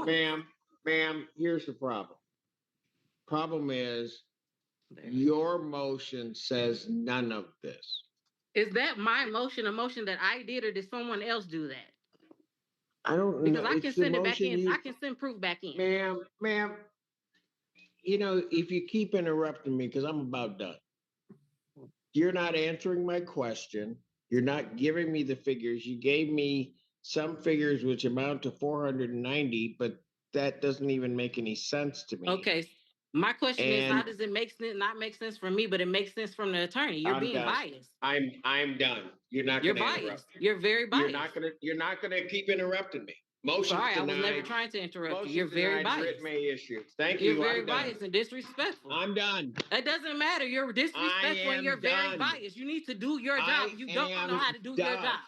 off. Ma'am, here's the problem. Problem is, There. your motion says none of this. Is that my motion, a motion that I did, or did someone else do that? I don't know. Because I can send it back in. I can send proof back in. Ma'am, you know, if you keep interrupting me, because I'm about done. You're not answering my question. You're not giving me the figures. You gave me some figures which amount to 490, but that doesn't even make any sense to me. Okay. My question is, how And does it make sense? Not make sense from me, but it makes sense from the attorney. You're I'm being done. biased. I'm done. You're not You're going to biased. interrupt me. You're very biased. You're not gonna keep interrupting me. Motion Sorry, denied. I was never trying to interrupt you. Motion You're very denied, biased. writ may issue. Thank You're you. very I'm done. biased and disrespectful. I'm done. It doesn't matter. You're disrespectful and you're very done. biased. You need to do your job. You don't know how to do your job.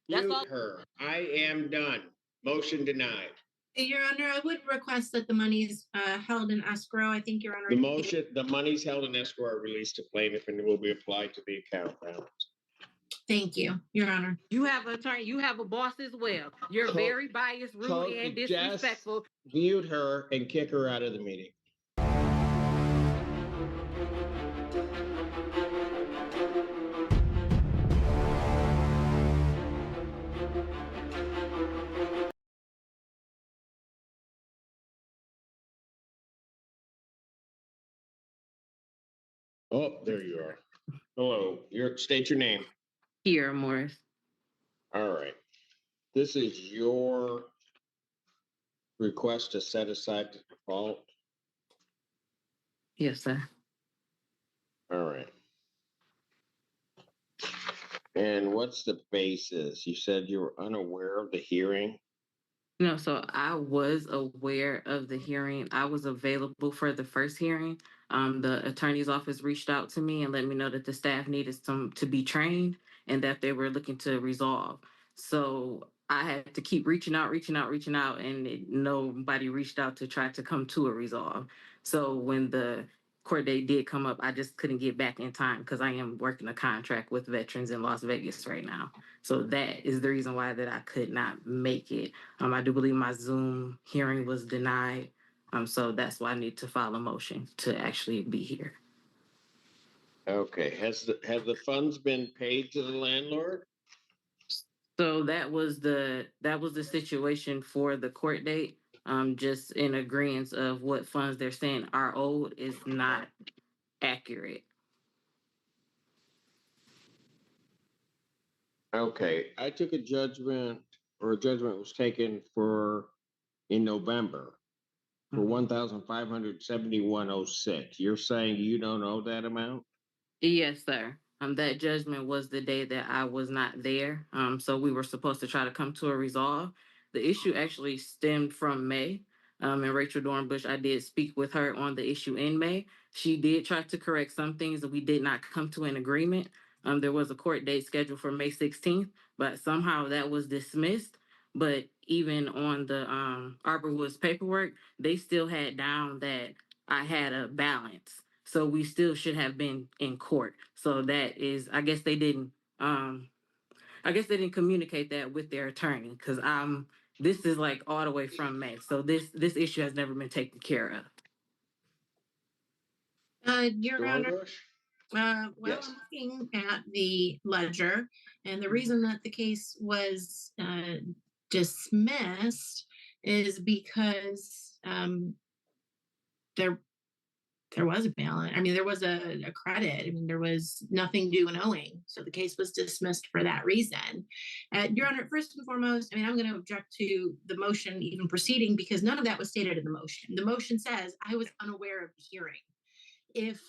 That's Mute all. her. I am done. Motion denied. Your Honor, I would request that the monies held in escrow. I think, Your Honor. The monies held in escrow are released to plaintiff and will be applied to the account balance. Thank you, Your Honor. You have an attorney. You have a boss as well. You're very biased, rude, and disrespectful. Mute her and kick her out of the meeting. Oh, there you are. Hello. State your name. Here, Morris. All right. This is your request to set aside the default. Yes, sir. All right. And what's the basis? You said you were unaware of the hearing. No, so I was aware of the hearing. I was available for the first hearing. The attorney's office reached out to me and let me know that the staff needed to be trained and that they were looking to resolve. So I had to keep reaching out, and nobody reached out to try to come to a resolve. So when the court date did come up, I just couldn't get back in time because I am working a contract with veterans in Las Vegas right now. So that is the reason why that I could not make it. I do believe my Zoom hearing was denied. So that's why I need to file a motion to actually be here. Okay. Have the funds been paid to the landlord? So that was the situation for the court date. Just in agreement of what funds they're saying are owed is not accurate. Okay. I took a judgment was taken in November for $1,571.06. You're saying you don't owe that amount? Yes, sir. That judgment was the day that I was not there. So we were supposed to try to come to a resolve. The issue actually stemmed from May. And Rachel Dornbush, I did speak with her on the issue in May. She did try to correct some things that we did not come to an agreement. There was a court date scheduled for May 16th, but somehow that was dismissed. But even on the Arbor Woods paperwork, they still had down that I had a balance. So we still should have been in court. So that is, I guess they didn't communicate that with their attorney because this is like all the way from May. So this issue has never been taken care of. Your Honor, Yes. I'm looking at the ledger, and the reason that the case was dismissed is because there was a balance. I mean, there was a credit. I mean, there was nothing due and owing. So the case was dismissed for that reason. Your Honor, first and foremost, I mean, I'm going to object to the motion even proceeding because none of that was stated in the motion. The motion says I was unaware of the hearing. If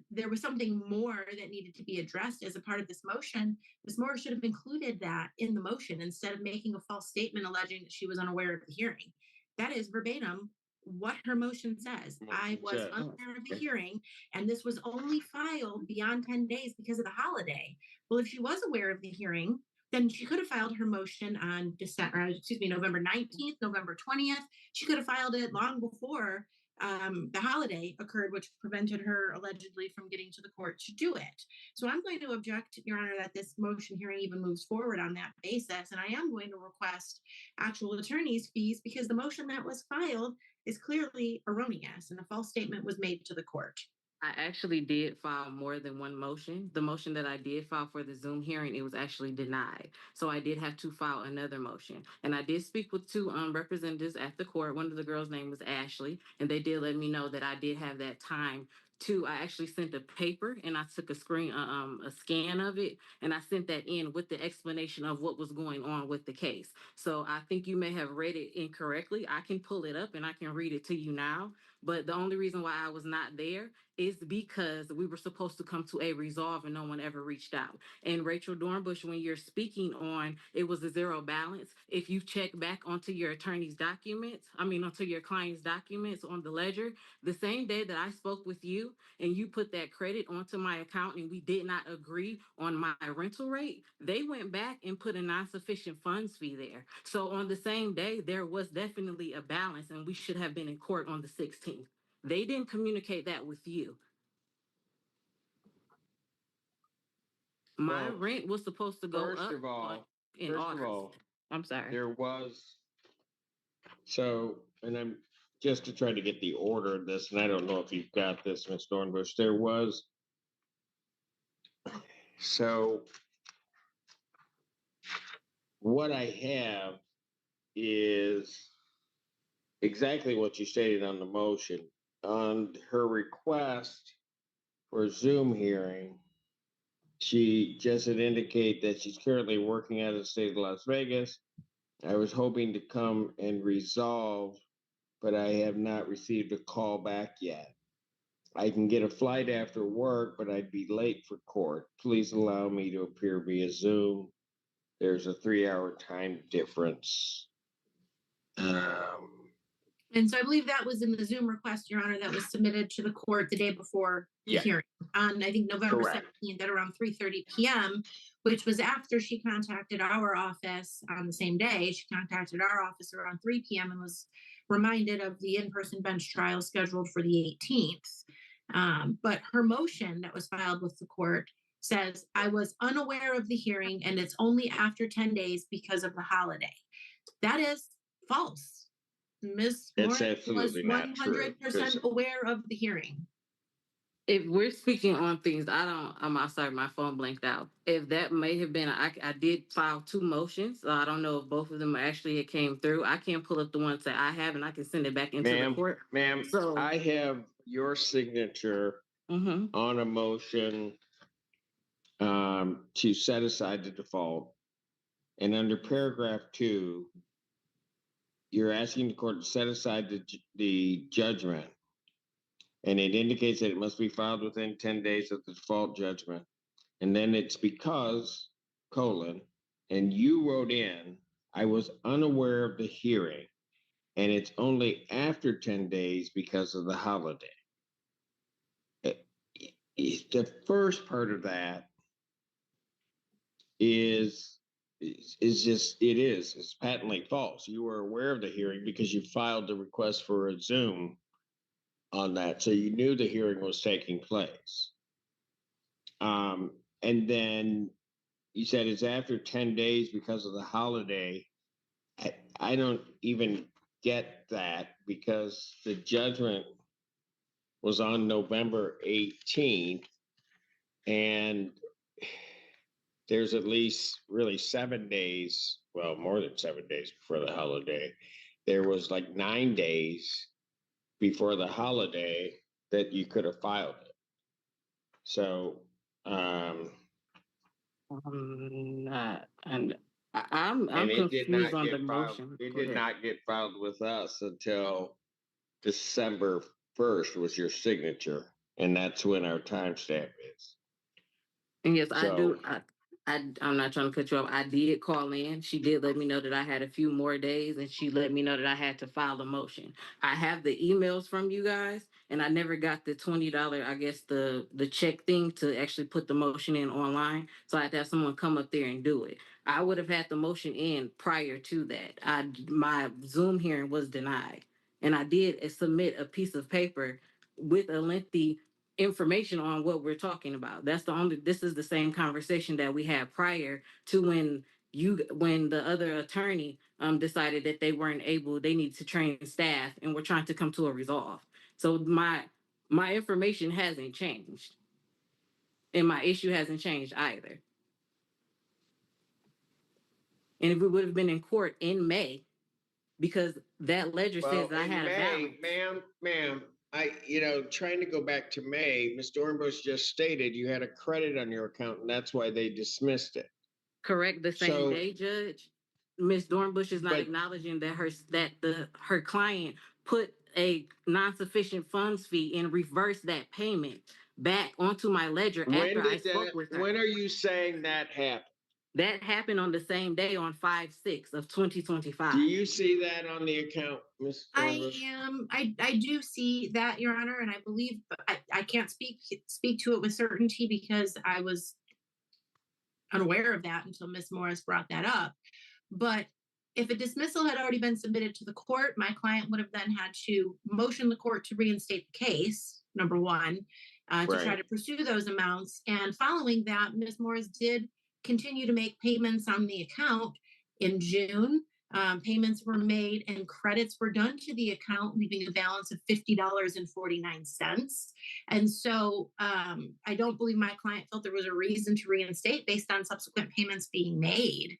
there was something more that needed to be addressed as a part of this motion, Ms. Moore should have included that in the motion instead of making a false statement alleging that she was unaware of the hearing. That is verbatim what her motion says. I was unaware of the hearing, and this was only filed beyond 10 days because of the holiday. Well, if she was aware of the hearing, then she could have filed her motion on November 19th, November 20th. She could have filed it long before the holiday occurred, which prevented her allegedly from getting to the court to do it. So I'm going to object, Your Honor, that this motion hearing even moves forward on that basis. And I am going to request actual attorney's fees because the motion that was filed is clearly erroneous and a false statement was made to the court. I actually did file more than one motion. The motion that I did file for the Zoom hearing, it was actually denied. So I did have to file another motion. And I did speak with two representatives at the court. One of the girls' name was Ashley, and they did let me know that I did have that time to. I actually sent a paper and I took a scan of it, and I sent that in with the explanation of what was going on with the case. So I think you may have read it incorrectly. I can pull it up and I can read it to you now. But the only reason why I was not there is because we were supposed to come to a resolve and no one ever reached out. And Rachel Dornbush, when you're speaking on it was a zero balance, if you check back onto your attorney's documents, onto your client's documents on the ledger, the same day that I spoke with you and you put that credit onto my account and we did not agree on my rental rate, they went back and put a non-sufficient funds fee there. So on the same day, there was definitely a balance and we should have been in court on the 16th. They didn't communicate that with you. My rent was supposed to go First up of all, in August. I'm sorry. there was, and I'm just to try to get the order of this, and I don't know if you've got this, Ms. Dornbush, so what I have is exactly what you stated on the motion. On her request for a Zoom hearing, she just had indicated that she's currently working out of the state of Las Vegas. I was hoping to come and resolve, but I have not received a call back yet. I can get a flight after work, but I'd be late for court. Please allow me to appear via Zoom. There's a 3-hour time difference. And so I believe that was in the Zoom request, Your Honor, that was submitted to the court the day before the hearing on, I think, November 17th at around 3:30 p.m., which was after she contacted our office on the same day. She contacted our office around 3 p.m. and was reminded of the in-person bench trial scheduled for the 18th. But her motion that was filed with the court says, I was unaware of the hearing and it's only after 10 days because of the holiday. That is false. Ms. Moore was 100% aware of the hearing. If we're speaking on things, I'm sorry, my phone blanked out. If that may have been, I did file two motions. So I don't know if both of them actually came through. I can't pull up the ones that I have and I can send it back into the court. Ma'am, so I have your signature on a motion to set aside the default. And under paragraph 2, you're asking the court to set aside the judgment. And it indicates that it must be filed within 10 days of the default judgment. And then it's because, and you wrote in, I was unaware of the hearing, and it's only after 10 days because of the holiday. The first part of that is it's patently false. You were aware of the hearing because you filed the request for a Zoom on that, so you knew the hearing was taking place. And then you said it's after 10 days because of the holiday. I don't even get that because the judgment was on November 18th, and there's at least really 7 days, well, more than 7 days before the holiday. There was like 9 days before the holiday that you could have filed it. So, I'm it did not confused on the get filed. motion. It did not get filed with us until December 1st was your signature, and that's when our timestamp is. And yes, I do. I'm not trying to cut you off. I did call in. She did let me know that I had a few more days, and she let me know that I had to file a motion. I have the emails from you guys, and I never got the $20, I guess the check thing to actually put the motion in online. So I had to have someone come up there and do it. I would have had the motion in prior to that. My Zoom hearing was denied. And I did submit a piece of paper with a lengthy information on what we're talking about. This is the same conversation that we had prior to when the other attorney decided that they needed to train staff and we're trying to come to a resolve. So my information hasn't changed and my issue hasn't changed either. And if we would have been in court in May, because that ledger says Well, I in had a May, balance. ma'am, trying to go back to May, Ms. Dornbush just stated you had a credit on your account, and that's why they dismissed it. Correct, the same So, day, Judge. Ms. Dornbush is not but acknowledging that her client put a non-sufficient funds fee and reversed that payment back onto my ledger when after I did spoke that, with her. when are you saying that happened? That happened on the same day on 5/6 of Do 2025. you see that on the account, Ms. Dornbush? I do see that, Your Honor, and I believe, but I can't speak to it with certainty because I was unaware of that until Ms. Morris brought that up. But if a dismissal had already been submitted to the court, my client would have then had to motion the court to reinstate the case, number one, to try Right. to pursue those amounts. And following that, Ms. Morris did continue to make payments on the account in June. Payments were made and credits were done to the account, leaving a balance of $50.49. And so I don't believe my client felt there was a reason to reinstate based on subsequent payments being made.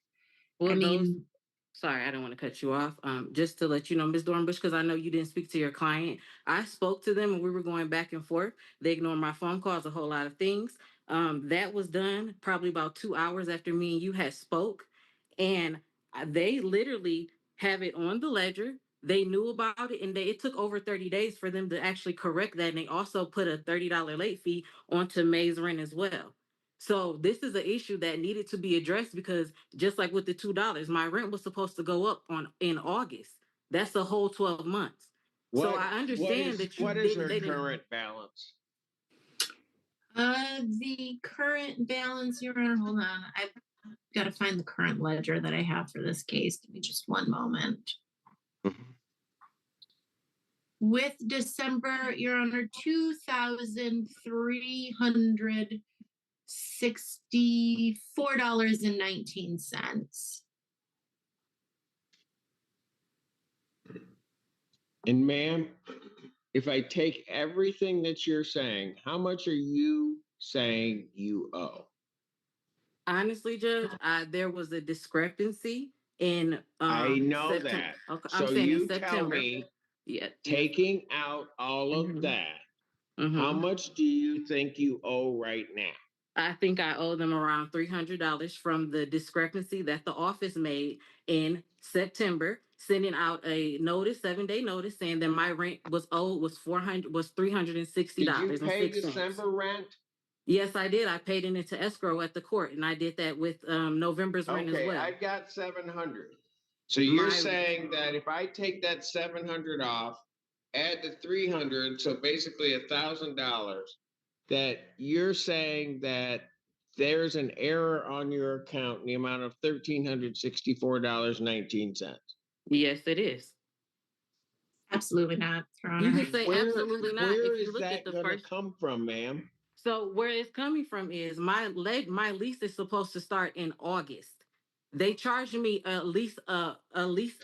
Well, I mean, sorry, I don't want to cut you off. Just to let you know, Ms. Dornbush, because I know you didn't speak to your client. I spoke to them and we were going back and forth. They ignored my phone calls, a whole lot of things. That was done probably about 2 hours after me and you had spoke. And they literally have it on the ledger. They knew about it and it took over 30 days for them to actually correct that. And they also put a $30 late fee onto May's rent as well. So this is an issue that needed to be addressed because just like with the $2, my rent was supposed to go up in August. That's a whole 12 months. So I understand that What is her current balance? the current balance, Your Honor, hold on. I've got to find the current ledger that I have for this case. Give me just one moment. With December, Your Honor, $2,364.19. And ma'am, if I take everything that you're saying, how much are you saying you owe? honestly, Judge, there was a discrepancy in I know September. that. Okay, I'm So saying in you tell September. me, Yeah. taking out all of Mhm. that, how Mhm. much do you think you owe right now? I think I owe them around $300 from the discrepancy that the office made in September, sending out a notice, 7-day notice, saying that my rent was Did you pay $360.06. December rent? Yes, I did. I paid it into escrow at the court, and I did that with November's rent as Okay, well. I've got 700. So you're My saying that if I take that 700 off, add the 300, so basically $1,000, that you're saying that there's an error on your account in the amount of $1,364.19. Yes, it is. Absolutely not, Your You Honor. can say Where absolutely not where if you is look at that the gonna first. come from, ma'am? So where it's coming from is my lease is supposed to start in August. They charged me a lease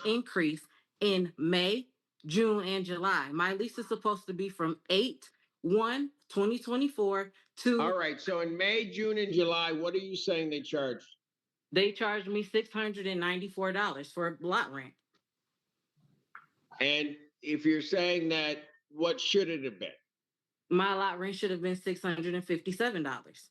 increase in May, June, and July. My lease is supposed to be from 8/1/2024 to All right, so in May, June, and July, what are you saying they charged? they charged me $694 for lot rent. And if you're saying that, what should it have been? My lot rent should have been $657.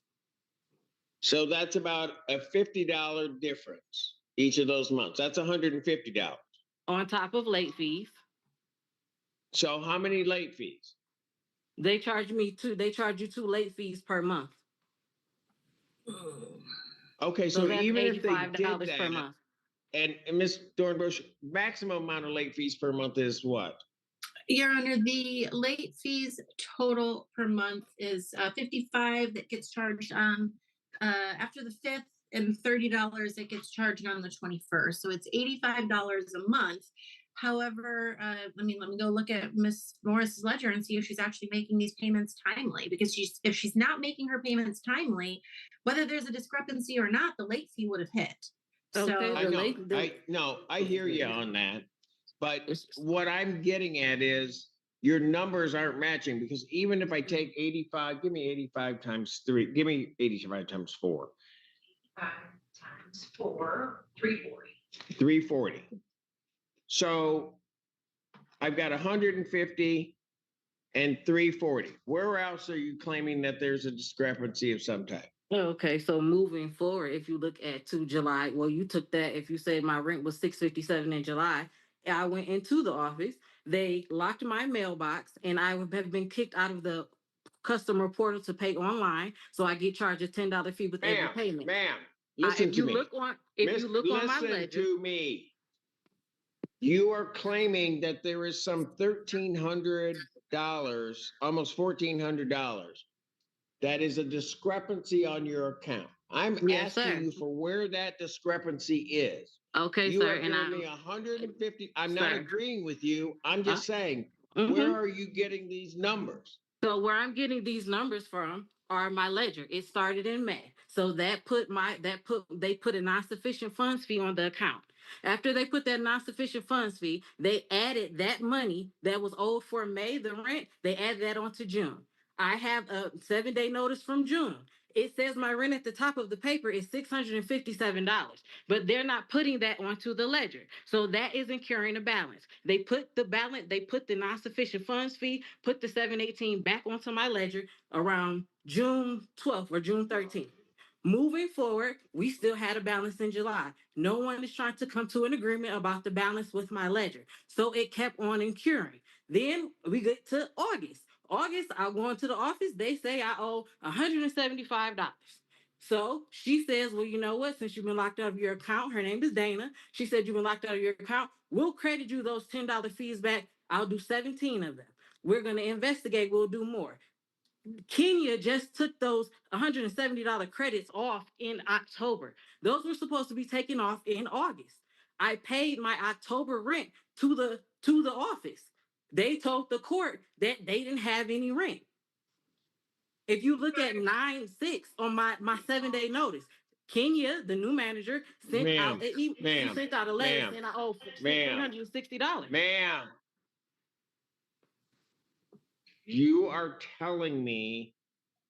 So that's about a $50 difference each of those months. That's $150. On top of late fees. So how many late fees? They charge you 2 late fees per month. Okay, So so that's even if they did $85 per that, month. and Ms. Dornbush, maximum amount of late fees per month is what? Your Honor, the late fees total per month is 55 that gets charged on after the 5th and $30 that gets charged on the 21st. So it's $85 a month. However, let me go look at Miss Morris's ledger and see if she's actually making these payments timely. Because if she's not making her payments timely, whether there's a discrepancy or not, the late fee would have hit. Okay, I So know. I hear you on that. But what I'm getting at is your numbers aren't matching, because even if I take 85, give me 85 times 3, give me 85 times 4. 5 times 4, 340. 340. So I've got 150 and 340. Where else are you claiming that there's a discrepancy of some type? Okay, so moving forward, if you look at to July, well, you took that. If you said my rent was $657 in July, I went into the office. They locked my mailbox, and I have been kicked out of the customer portal to pay online. So I get charged a $10 fee with every payment. Ma'am, listen to me. If you look on my Listen ledger, to me. You are claiming that there is some $1,300, almost $1,400. That is a discrepancy on your account. I'm yes, asking sir. you for where that discrepancy is. Okay, You sir, are and giving me 150. I'm not sir. agreeing with you. I'm just saying, Mhm. where are you getting these numbers? So where I'm getting these numbers from are my ledger. It started in May. So they put a non-sufficient funds fee on the account. After they put that non-sufficient funds fee, they added that money that was owed for May, the rent, they added that onto June. I have a 7-day notice from June. It says my rent at the top of the paper is $657, but they're not putting that onto the ledger. So that is incurring a balance. They put the non-sufficient funds fee, put the 718 back onto my ledger around June 12th or June 13th. Moving forward, we still had a balance in July. No one is trying to come to an agreement about the balance with my ledger. So it kept on incurring. Then we get to August. I go into the office. They say I owe $175. So she says, well, you know what? Since you've been locked out of your account, her name is Dana. She said, you've been locked out of your account. We'll credit you those $10 fees back. I'll do 17 of them. We're going to investigate. We'll do more. Kenya just took those $170 credits off in October. Those were supposed to be taken off in August. I paid my October rent to the office. They told the court that they didn't have any rent. If you look at 9/6 on my 7-day notice, Kenya, the new manager, sent out she sent out a letter saying I owe $360. Ma'am, you are telling me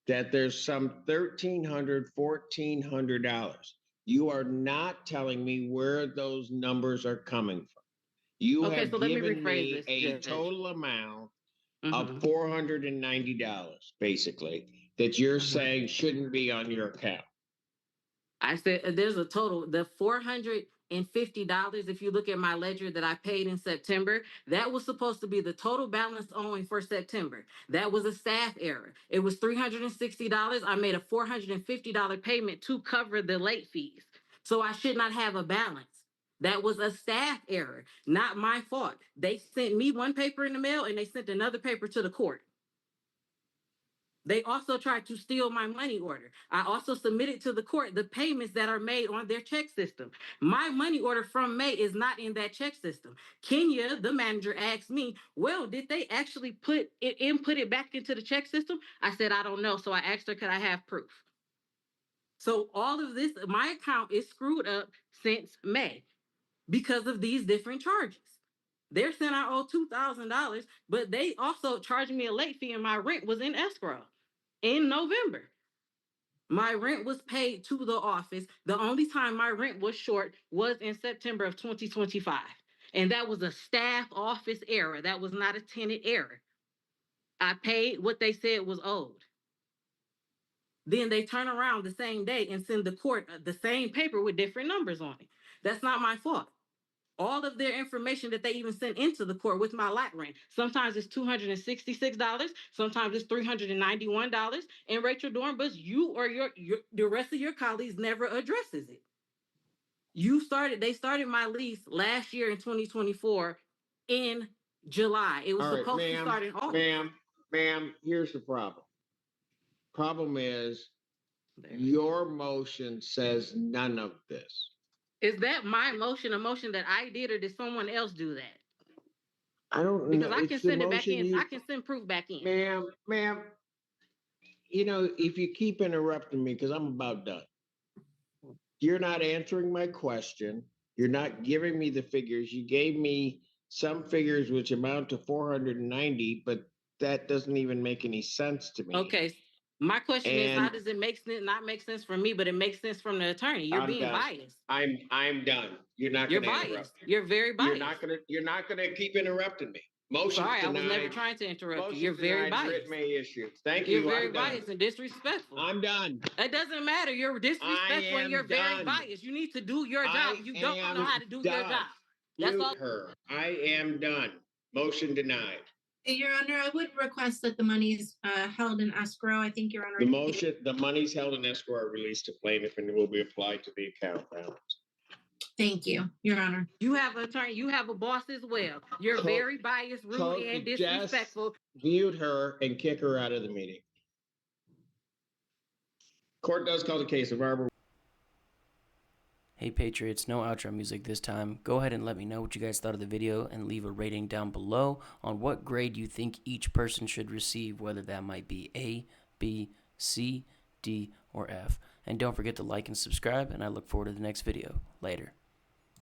that there's some $1,300, $1,400. You are not telling me where those numbers are coming from. You Okay, have so let me given rephrase me this, a Judge. total amount of Mhm. $490, basically, that you're Mhm. saying shouldn't be on your account. I said there's a total, the $450, if you look at my ledger that I paid in September, that was supposed to be the total balance owing for September. That was a staff error. It was $360. I made a $450 payment to cover the late fees. So I should not have a balance. That was a staff error, not my fault. They sent me one paper in the mail and they sent another paper to the court. They also tried to steal my money order. I also submitted to the court the payments that are made on their check system. My money order from May is not in that check system. Kenya, the manager, asked me, well, did they actually put it back into the check system? I said, I don't know. So I asked her, could I have proof? So all of this, my account is screwed up since May because of these different charges. They're saying I owe $2,000, but they also charged me a late fee and my rent was in escrow in November. My rent was paid to the office. The only time my rent was short was in September of 2025. And that was a staff office error. That was not a tenant error. I paid what they said was owed. Then they turn around the same day and send the court the same paper with different numbers on it. That's not my fault. All of their information that they even sent into the court with my lot rent. Sometimes it's $266, sometimes it's $391. And Rachel Dornbus, you or the rest of your colleagues never addresses it. They started my lease last year in 2024 in July. It was All right, supposed to start in August. ma'am, here's the problem. Problem is, your motion says none of this. Is that my motion, a motion that I did, or did someone else do that? I don't Because know. I can It's the send it back motion in. you, I can send proof back in. ma'am, you know, if you keep interrupting me, because I'm about done. You're not answering my question. You're not giving me the figures. You gave me some figures which amount to 490, but that doesn't even make any sense to me. Okay. My question is, how And does it make sense? Not make sense from me, but it makes sense from the attorney. You're I'm being done. biased. I'm done. You're not You're going to interrupt biased. me. You're very biased. You're not gonna keep interrupting me. Motion's Sorry, I was never denied. trying to interrupt you. Motion's You're very denied. Writ biased. may issue. Thank You're you. very I'm done. biased and disrespectful. I'm done. It doesn't matter. You're disrespectful and you're am very done. biased. You need to do your job. I You don't know am how to do your done. job. That's Mute all. her. I am done. Motion denied. Your Honor, I would request that the money's held in escrow. I think, Your Honor. The monies held in escrow are released to plaintiff and will be applied to the account balance. Thank you, Your Honor. You have an attorney. You have a boss as well. You're very biased, rude, and disrespectful. Mute her and kick her out of the meeting. Court does call the case of Barbara. Hey Patriots, no outro music this time. Go ahead and let me know what you guys thought of the video and leave a rating down below on what grade you think each person should receive, whether that might be A, B, C, D, or F. And don't forget to like and subscribe, and I look forward to the next video. Later.